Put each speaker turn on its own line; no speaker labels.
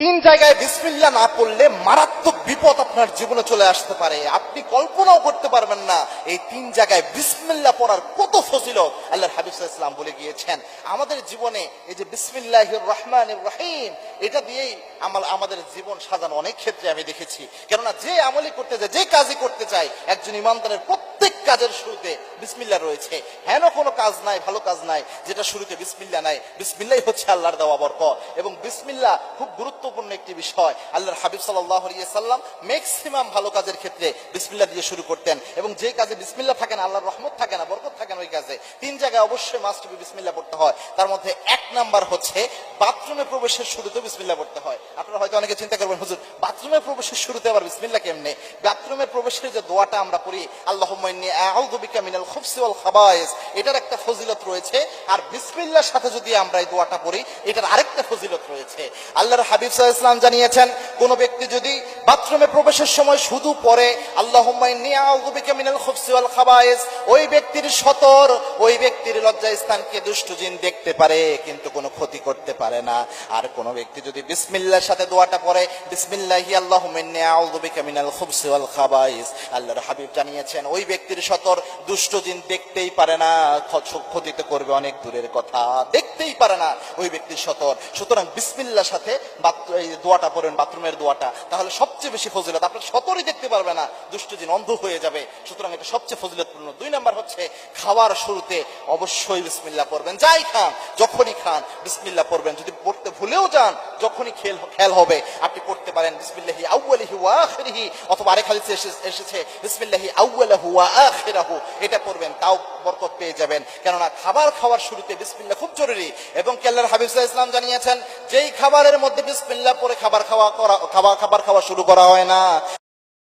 তিন জায়গায় বিসমিল্লাহ না পড়লে মারাত্মক বিপদ আপনার জীবনে চলে আসতে পারে। আপনি কল্পনাও করতে পারবেন না এই তিন জায়গায় বিসমিল্লাহ পড়ার কত ফজিলত আল্লাহর হাবিব সাল্লাল্লাহু আলাইহি ওয়াসাল্লাম বলে গিয়েছেন। আমাদের জীবনে এই যে বিসমিল্লাহির রহমানির রহিম, এটা দিয়েই আমাদের জীবন সাজানো অনেক ক্ষেত্রে আমি দেখেছি। কেননা যে আমলই করতে যায়, যে কাজই করতে চায়, একজন ইমানদারের প্রত্যেক কাজের শুরুতে বিসমিল্লাহ রয়েছে। হেন কোনো কাজ নাই, ভালো কাজ নাই যেটা শুরুতে বিসমিল্লাহ নাই। বিসমিল্লাহ হচ্ছে আল্লাহর দেওয়া বরকত, এবং বিসমিল্লাহ খুব গুরুত্বপূর্ণ একটি বিষয়। আল্লাহর হাবিব সাল্লাল্লাহু আলাইহি ওয়াসাল্লাম ম্যাক্সিমাম ভালো কাজের ক্ষেত্রে বিসমিল্লাহ দিয়ে শুরু করতেন, এবং যে কাজে বিসমিল্লাহ থাকে না, আল্লাহর রহমত থাকে না, বরকত থাকে না, ওই কাজে তিন জায়গায় অবশ্যই মাস্ট বি বিসমিল্লাহ পড়তে হয়। তার মধ্যে এক নাম্বার হচ্ছে বাথরুমে প্রবেশের শুরুতে বিসমিল্লাহ পড়তে হয়। আপনারা হয়তো অনেকে চিন্তা করবেন, হুজুর বাথরুমে প্রবেশের শুরুতে আবার বিসমিল্লাহ কেমনে? বাথরুমে প্রবেশের যে দোয়াটা আমরা পড়ি, আল্লাহুম্মা ইন্নী আউযু বিকা মিনাল খুবসি ওয়াল খাবায়েস, এটার একটা ফজিলত রয়েছে। আর বিসমিল্লাহর সাথে যদি আমরা এই দোয়াটা পড়ি, এটার আরেকটা ফজিলত রয়েছে। আল্লাহর হাবিব সাল্লাল্লাহু আলাইহি ওয়াসাল্লাম জানিয়েছেন, কোন ব্যক্তি যদি বাথরুমে প্রবেশের সময় শুধু পড়ে আল্লাহুম্মা ইন্নী আউযু বিকা মিনাল খুবসি ওয়াল খাবায়েস, ওই ব্যক্তির সতর, ওই ব্যক্তির লজ্জাস্থানকে দুষ্ট জিন দেখতে পারে কিন্তু কোনো ক্ষতি করতে পারে না। আর কোন ব্যক্তি যদি বিসমিল্লাহর সাথে দোয়াটা পড়ে, বিসমিল্লাহি আল্লাহুম্মা ইন্নী আউযু বিকা মিনাল খুবসি ওয়াল খাবায়েস, আল্লাহর হাবিব জানিয়েছেন ওই ব্যক্তির সতর দুষ্ট জিন দেখতেই পারে না, ক্ষতিতে করবে অনেক দূরের কথা, দেখতেই পারে না ওই ব্যক্তির সতর। সুতরাং বিসমিল্লাহর সাথে এই দোয়াটা পড়েন, বাথরুমের দোয়াটা, তাহলে সবচেয়ে বেশি ফজিলত। আপনার সতরই দেখতে পারবে না, দুষ্ট জিন অন্ধ হয়ে যাবে। সুতরাং এটা সবচেয়ে ফজিলতপূর্ণ। দুই নাম্বার হচ্ছে খাওয়ার শুরুতে অবশ্যই বিসমিল্লাহ পড়বেন। যাই খান, যখনই খান বিসমিল্লাহ পড়বেন। যদি পড়তে ভুলেও যান, যখনই খেয়াল হবে আপনি পড়তে পারেন বিসমিল্লাহি আউয়ালিহি ওয়া আখিরিহি, অথবা আরেক হাদিসে এসেছে বিসমিল্লাহি আউয়ালাহু ওয়া আখিরাহু, এটা পড়বেন, তাও বরকত পেয়ে যাবেন। কেননা খাবার খাওয়ার শুরুতে বিসমিল্লাহ খুব জরুরি। এবং আল্লাহর হাবিব সাল্লাল্লাহু আলাইহি ওয়াসাল্লাম জানিয়েছেন, যেই খাবারের মধ্যে বিসমিল্লাহ পড়ে খাবার খাওয়া শুরু করা হয় না,